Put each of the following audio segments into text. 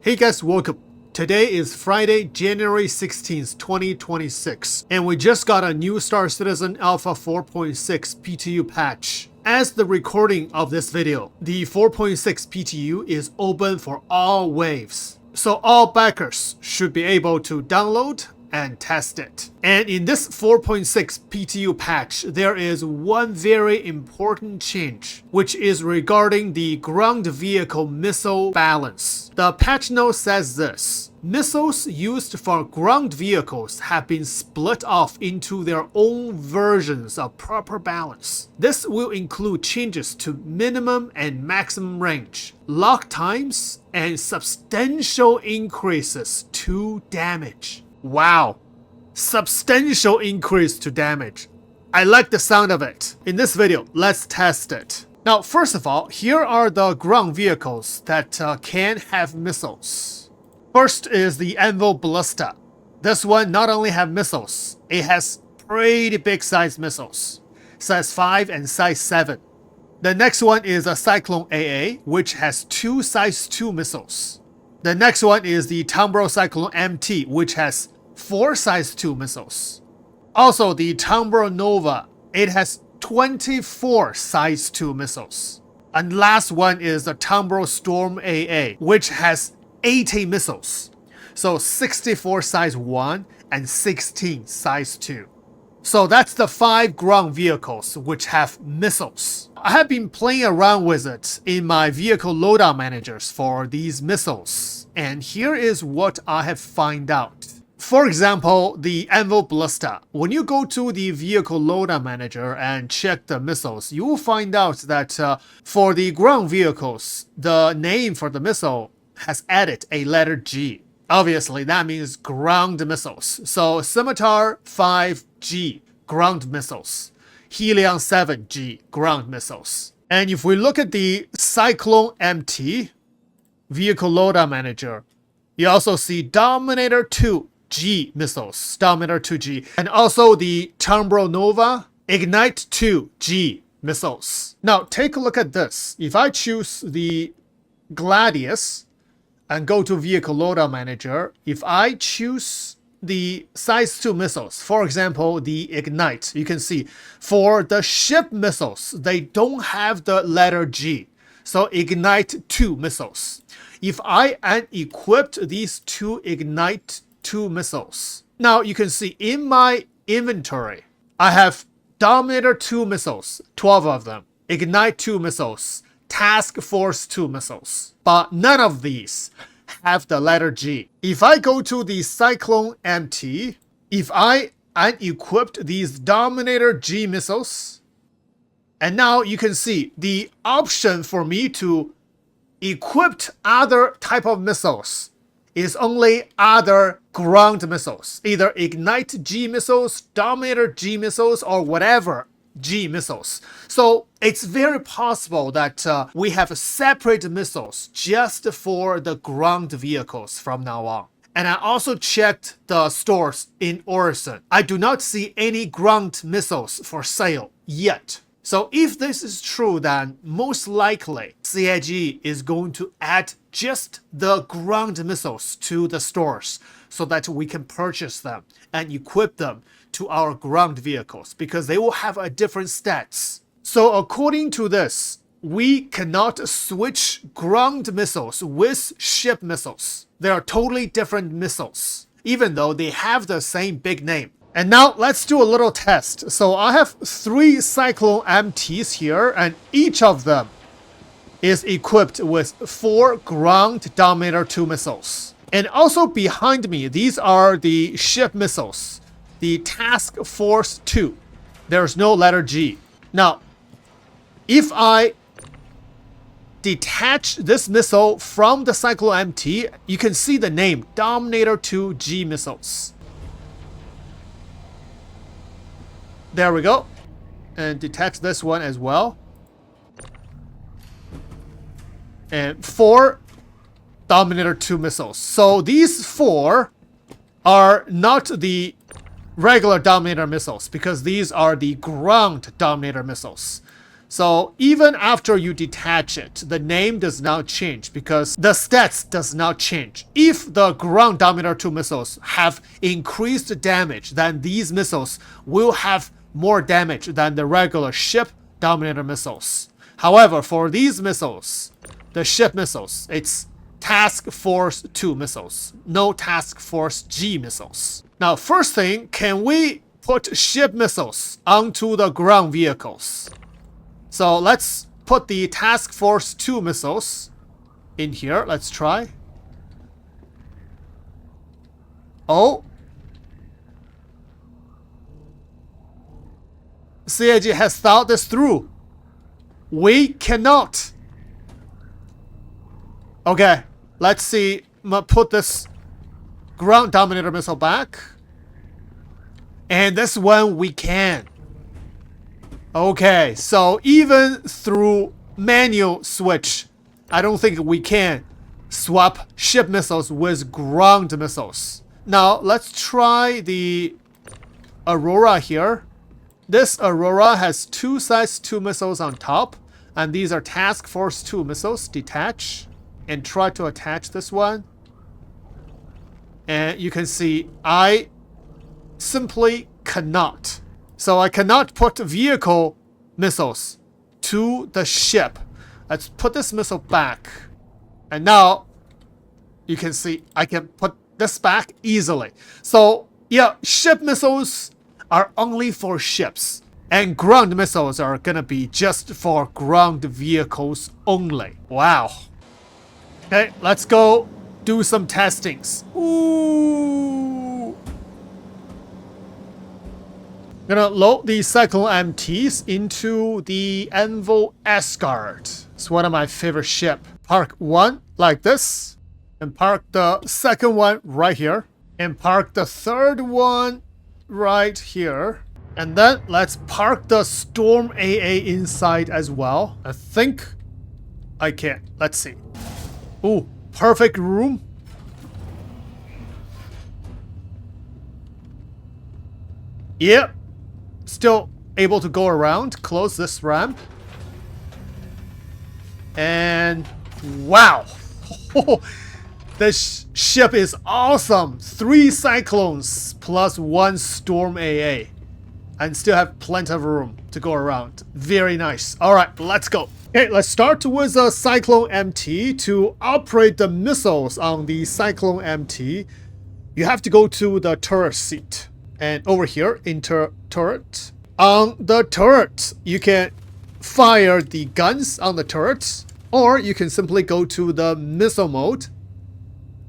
Hey guys, welcome. Today is Friday, January 16th, 2026, and we just got a new Star Citizen Alpha 4.6 PTU patch. As the recording of this video, the 4.6 PTU is open for all waves, so all backers should be able to download and test it. And in this 4.6 PTU patch, there is one very important change, which is regarding the ground vehicle missile balance. The patch note says this: missiles used for ground vehicles have been split off into their own versions of proper balance. This will include changes to minimum and maximum range, lock times, and substantial increases to damage. Wow, substantial increase to damage. I like the sound of it. In this video, let's test it. Now, first of all, here are the ground vehicles that can have missiles. First is the Anvil Ballista. This one not only have missiles, it has pretty big size missiles, size 5 and size 7. The next one is a Cyclone AA, which has two size 2 missiles. The next one is the Cyclone MT, which has 4 size 2 missiles. Also, the Nova, it has 24 size 2 missiles. And last one is the Storm AA, which has 80 missiles. So 64 size 1 and 16 size 2. So that's the 5 ground vehicles which have missiles. I have been playing around with it in my vehicle loadout managers for these missiles, and here is what I have found out. For example, the Anvil Ballista. When you go to the vehicle loadout manager and check the missiles, you will find out that for the ground vehicles, the name for the missile has added a letter G. Obviously, that means ground missiles. So Scimitar 5G, ground missiles. Helion 7G, ground missiles. And if we look at the Cyclone MT, vehicle loadout manager, you also see Dominator 2G missiles, Dominator 2G. And also the Nova, Ignite 2G missiles. Now, take a look at this. If I choose the Gladius and go to Vehicle Loadout Manager, if I choose the size 2 missiles, for example, the Ignite, you can see for the ship missiles, they don't have the letter G. So Ignite 2 missiles. If I unequipped these two Ignite 2 missiles, now you can see in my inventory, I have Dominator 2 missiles, 12 of them, Ignite 2 missiles, Task Force 2 missiles, but none of these have the letter G. If I go to the Cyclone MT, if I unequipped these Dominator G missiles, and now you can see the option for me to equip other type of missiles is only other ground missiles, either Ignite G missiles, Dominator G missiles, or whatever G missiles. So it's very possible that we have separate missiles just for the ground vehicles from now on. And I also checked the stores in Odyssey. I do not see any ground missiles for sale yet. So if this is true, then most likely CIG is going to add just the ground missiles to the stores so that we can purchase them and equip them to our ground vehicles, because they will have a different stats. So according to this, we cannot switch ground missiles with ship missiles. They are totally different missiles, even though they have the same big name. And now let's do a little test. So I have 3 Cyclone MTs here, and each of them is equipped with 4 ground Dominator 2 missiles. And also behind me, these are the ship missiles, the Task Force 2. There's no letter G. Now, if I detach this missile from the Cyclone MT, you can see the name Dominator 2G missiles. There we go. And detach this one as well. And 4 Dominator 2 missiles. So these 4 are not the regular Dominator missiles, because these are the ground Dominator missiles. So even after you detach it, the name does not change because the stats does not change. If the ground Dominator 2 missiles have increased damage, then these missiles will have more damage than the regular ship Dominator missiles. However, for these missiles, the ship missiles, it's Task Force 2 missiles, no Task Force G missiles. Now, first thing, can we put ship missiles onto the ground vehicles? So let's put the Task Force 2 missiles in here. Let's try. Oh. CIG has thought this through. We cannot. Okay, let's see. I'm gonna put this ground Dominator missile back. And this one we can. Okay, so even through manual switch, I don't think we can swap ship missiles with ground missiles. Now, let's try the Aurora here. This Aurora has two size 2 missiles on top, and these are Task Force 2 missiles. Detach and try to attach this one. And you can see I simply cannot. So I cannot put vehicle missiles to the ship. Let's put this missile back. And now you can see I can put this back easily. So yeah, ship missiles are only for ships. And ground missiles are gonna be just for ground vehicles only. Wow. Okay, let's go do some testings. Ooh. Gonna load the Cyclone MTs into the Envo Asgard. It's one of my favorite ships. Park one like this, and park the second one right here, and park the third one right here. And then let's park the Storm AA inside as well. I think I can. Let's see. Ooh, perfect room. Yep. Still able to go around. Close this ramp. And wow. This ship is awesome. 3 Cyclones plus 1 Storm AA. And still have plenty of room to go around. Very nice. Alright, let's go. Okay, let's start with a Cyclone MT. To operate the missiles on the Cyclone MT, you have to go to the turret seat. And over here, enter turret. On the turret, you can fire the guns on the turret, or you can simply go to the missile mode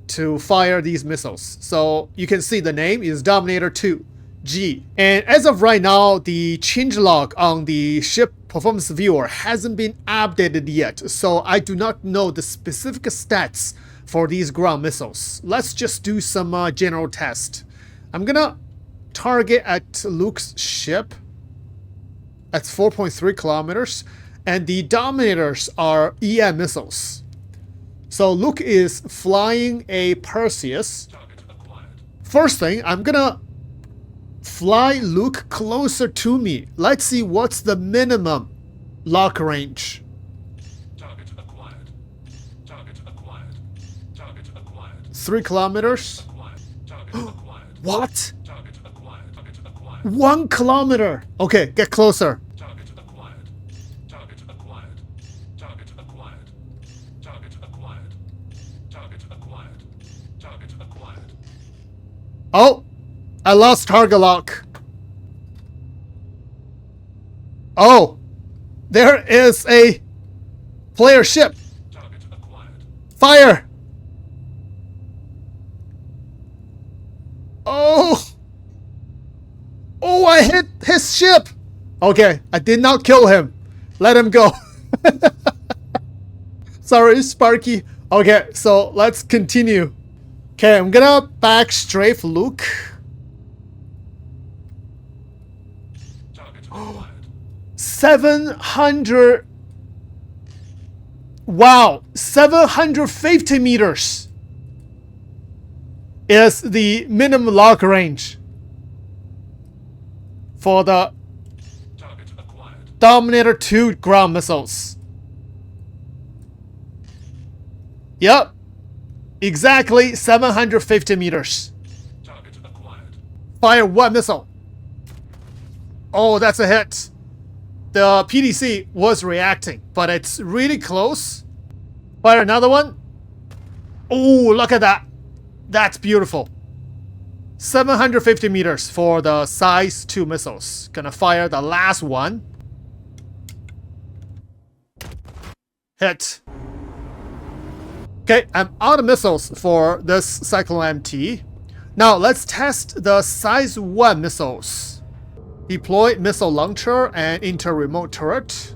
to fire these missiles. So you can see the name is Dominator 2 G. And as of right now, the changelog on the ship performance viewer hasn't been updated yet, so I do not know the specific stats for these ground missiles. Let's just do some general test. I'm gonna target at Luke's ship. That's 4.3 kilometers, and the Dominators are EM missiles. So Luke is flying a Perseus. First thing, I'm gonna fly Luke closer to me. Let's see what's the minimum lock range. Target acquired. Target acquired. Target acquired. 3 kilometers. Target acquired. What? Target acquired. Target acquired. 1 kilometer. Okay, get closer. Target acquired. Target acquired. Target acquired. Target acquired. Target acquired. Target acquired. Oh, I lost target lock. Oh, there is a player ship. Target acquired. Fire. Oh. Oh, I hit his ship. Okay, I did not kill him. Let him go. Sorry, Sparky. Okay, so let's continue. Okay, I'm gonna back strafe Luke. 700. Wow, 750 meters is the minimum lock range for the Dominator 2 ground missiles. Yep. Exactly 750 meters. Target acquired. Fire one missile. Oh, that's a hit. The PDC was reacting, but it's really close. Fire another one. Oh, look at that. That's beautiful. 750 meters for the size 2 missiles. Gonna fire the last one. Hit. Okay, I'm out of missiles for this Cyclone MT. Now let's test the size 1 missiles. Deploy missile launcher and enter remote turret.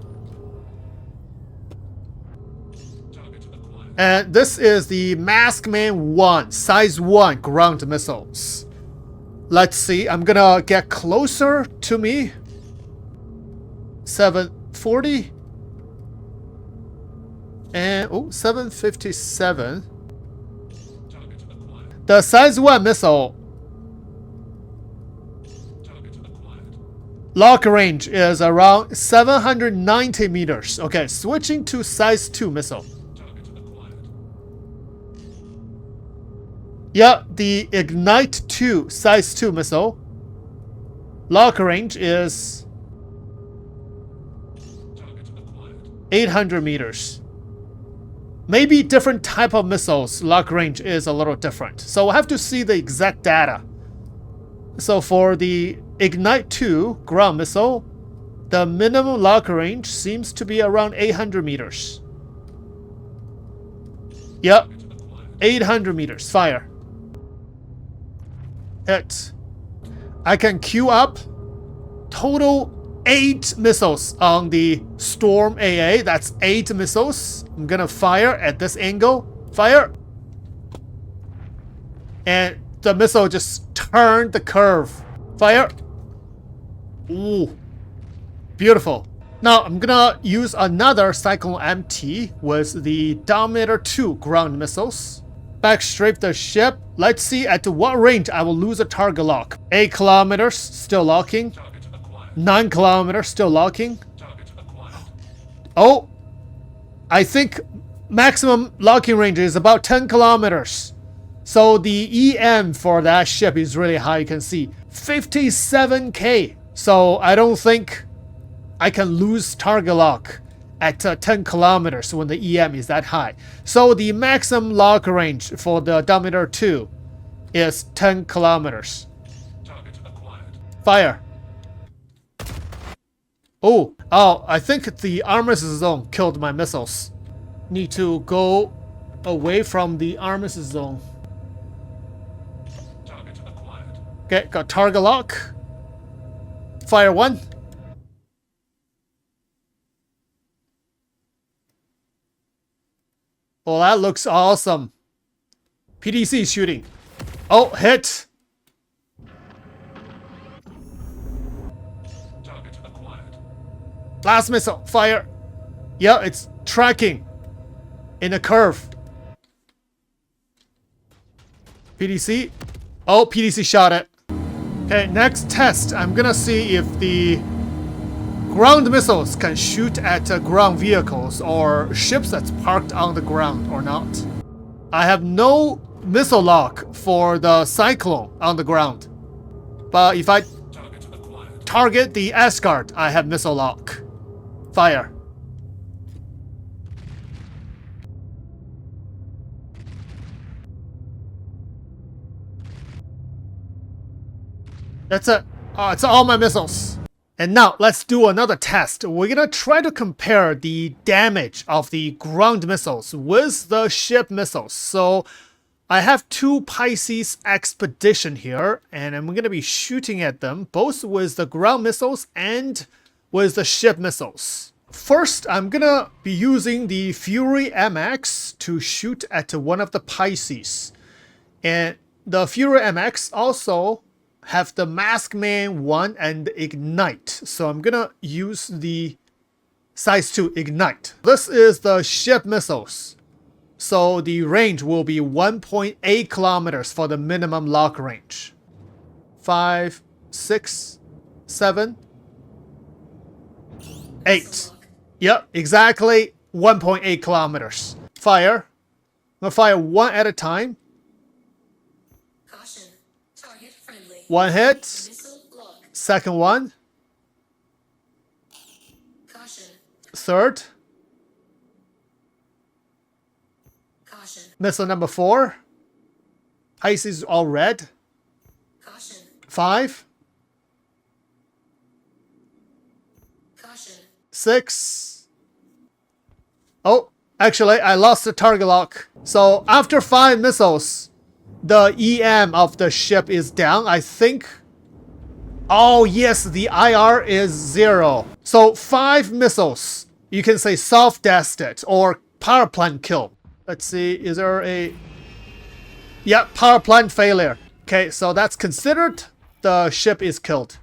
And this is the Maskman 1, size 1 ground missiles. Let's see, I'm gonna get closer to me. 740. And, oh, 757. The size 1 missile lock range is around 790 meters. Okay, switching to size 2 missile. Yeah, the Ignite 2 size 2 missile lock range is 800 meters. Maybe different type of missiles lock range is a little different. So we'll have to see the exact data. So for the Ignite 2 ground missile, the minimum lock range seems to be around 800 meters. Yep, 800 meters. Fire. Hit. I can queue up total 8 missiles on the Storm AA. That's 8 missiles. I'm gonna fire at this angle. Fire. And the missile just turned the curve. Fire. Ooh. Beautiful. Now I'm gonna use another Cyclone MT with the Dominator 2 ground missiles. Backstrafe the ship. Let's see at what range I will lose a target lock. 8 kilometers, still locking. 9 kilometers, still locking. Oh, I think maximum locking range is about 10 kilometers. So the EM for that ship is really high. You can see 57k. So I don't think I can lose target lock at 10 kilometers when the EM is that high. So the maximum lock range for the Dominator 2 is 10 kilometers. Fire. Oh, I think the armistice zone killed my missiles. Need to go away from the armistice zone. Okay, got target lock. Fire one. Well, that looks awesome. PDC shooting. Oh, hit. Last missile, fire. Yeah, it's tracking in a curve. PDC. Oh, PDC shot it. Okay, next test. I'm gonna see if the ground missiles can shoot at ground vehicles or ships that's parked on the ground or not. I have no missile lock for the Cyclone on the ground. But if I target the Asgard, I have missile lock. Fire. That's it. It's all my missiles. And now let's do another test. We're gonna try to compare the damage of the ground missiles with the ship missiles. So I have 2 Pisces Expedition here, and I'm gonna be shooting at them both with the ground missiles and with the ship missiles. First, I'm gonna be using the Fury MX to shoot at one of the Pisces. And the Fury MX also have the Maskman 1 and Ignite. So I'm gonna use the size 2 Ignite. This is the ship missiles. So the range will be 1.8 kilometers for the minimum lock range. 5, 6, 7, 8. Yep, exactly 1.8 kilometers. Fire. I'm gonna fire one at a time. Caution. Target friendly. One hit. Missile locked. Second one. Caution. Third. Caution. Missile number 4. Ice is all red. Caution. 5. Caution. 6. Oh, actually, I lost the target lock. So after 5 missiles, the EM of the ship is down, I think. Oh, yes, the IR is 0. So 5 missiles, you can say self-dested or power plant kill. Let's see, is there a... Yep, power plant failure. Okay, so that's considered the ship is killed.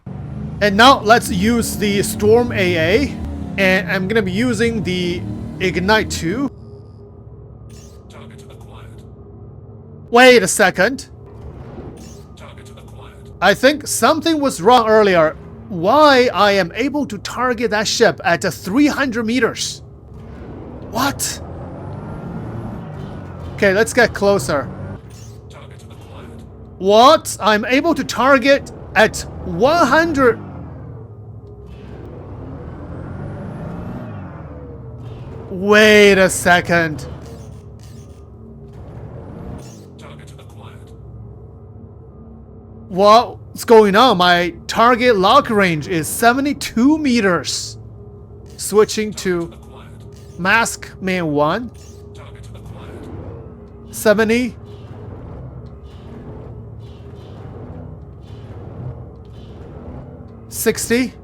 And now let's use the Storm AA. And I'm gonna be using the Ignite 2. Target acquired. Wait a second. Target acquired. I think something was wrong earlier. Why I am able to target that ship at 300 meters? What? Okay, let's get closer. Target acquired. What? I'm able to target at 100. Wait a second. Target acquired. What's going on? My target lock range is 72 meters. Switching to Acquired. Mask Man 1. Target acquired. 70. 60.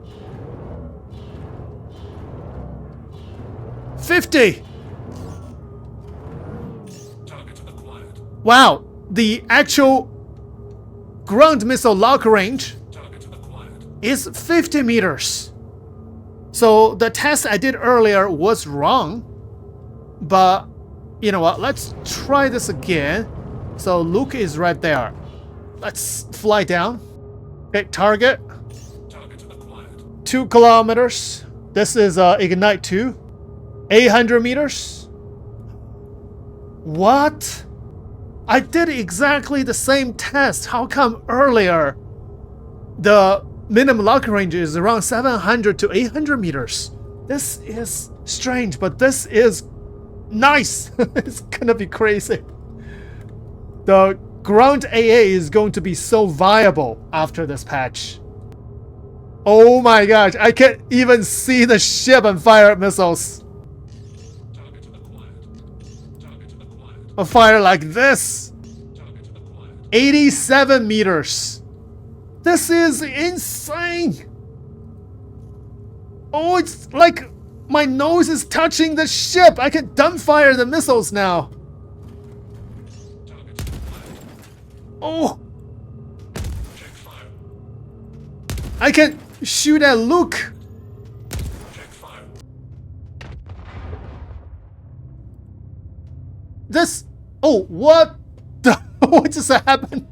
50. Target acquired. Wow, the actual ground missile lock range Target acquired. is 50 meters. So the test I did earlier was wrong. But you know what? Let's try this again. So Luke is right there. Let's fly down. Okay, target. Target acquired. 2 kilometers. This is Ignite 2. 800 meters. What? I did exactly the same test. How come earlier the minimum lock range is around 700 to 800 meters? This is strange, but this is nice. It's gonna be crazy. The ground AA is going to be so viable after this patch. Oh my gosh, I can't even see the ship and fire missiles. Target acquired. Target acquired. A fire like this. Target acquired. 87 meters. This is insane. Oh, it's like my nose is touching the ship. I can dumbfire the missiles now. Target acquired. Oh, Check fire. I can shoot at Luke. Check fire. This. Oh, what the? What just happened?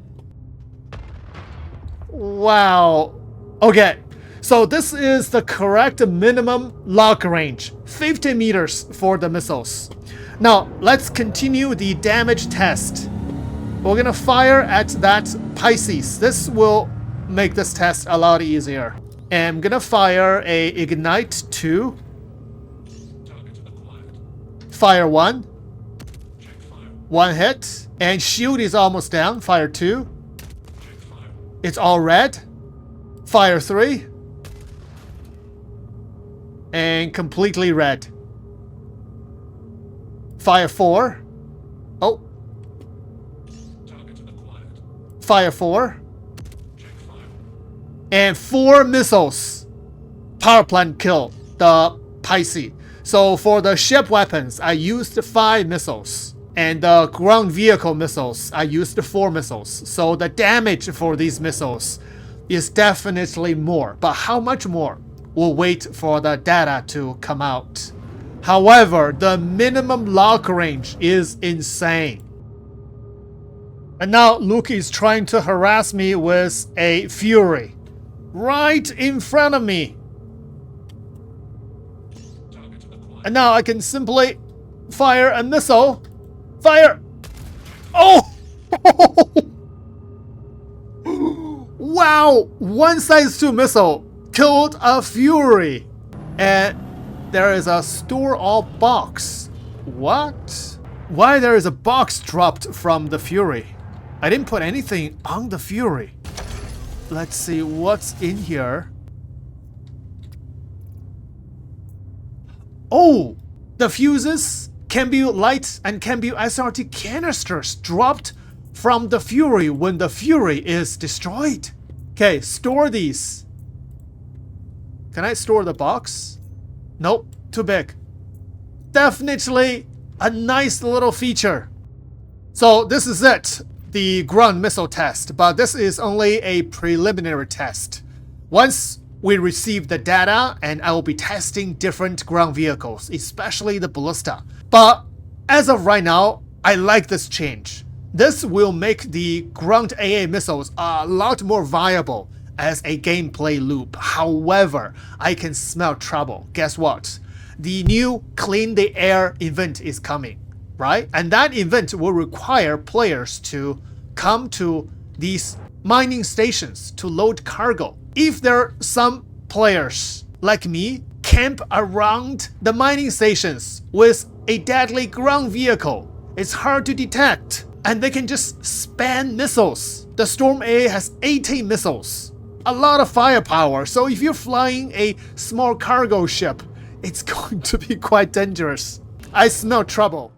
Wow. Okay. So this is the correct minimum lock range. 50 meters for the missiles. Now, let's continue the damage test. We're gonna fire at that Pisces. This will make this test a lot easier. And I'm gonna fire a Ignite 2. Target acquired. Fire 1. Check fire. 1 hit. And shield is almost down. Fire 2. Check fire. It's all red. Fire 3. And completely red. Fire 4. Oh. Target acquired. Fire 4. Check fire. And 4 missiles. Power plant kill the Pisces. So for the ship weapons, I used 5 missiles. And the ground vehicle missiles, I used 4 missiles. So the damage for these missiles is definitely more. But how much more? We'll wait for the data to come out. However, the minimum lock range is insane. And now Luke is trying to harass me with a Fury. Right in front of me. And now I can simply fire a missile. Fire! Oh! Wow! One size 2 missile killed a Fury. And there is a store all box. What? Why there is a box dropped from the Fury? I didn't put anything on the Fury. Let's see what's in here. Oh! The fuses, Cambu light, and Cambu SRT canisters dropped from the Fury when the Fury is destroyed. Okay, store these. Can I store the box? Nope, too big. Definitely a nice little feature. So this is it, the ground missile test, but this is only a preliminary test. Once we receive the data, and I will be testing different ground vehicles, especially the ballista. But as of right now, I like this change. This will make the ground AA missiles a lot more viable as a gameplay loop. However, I can smell trouble. Guess what? The new Clean the Air event is coming, right? And that event will require players to come to these mining stations to load cargo. If there are some players like me camp around the mining stations with a deadly ground vehicle, it's hard to detect, and they can just spam missiles. The Storm A has 18 missiles, a lot of firepower, so if you're flying a small cargo ship, it's going to be quite dangerous. I smell trouble.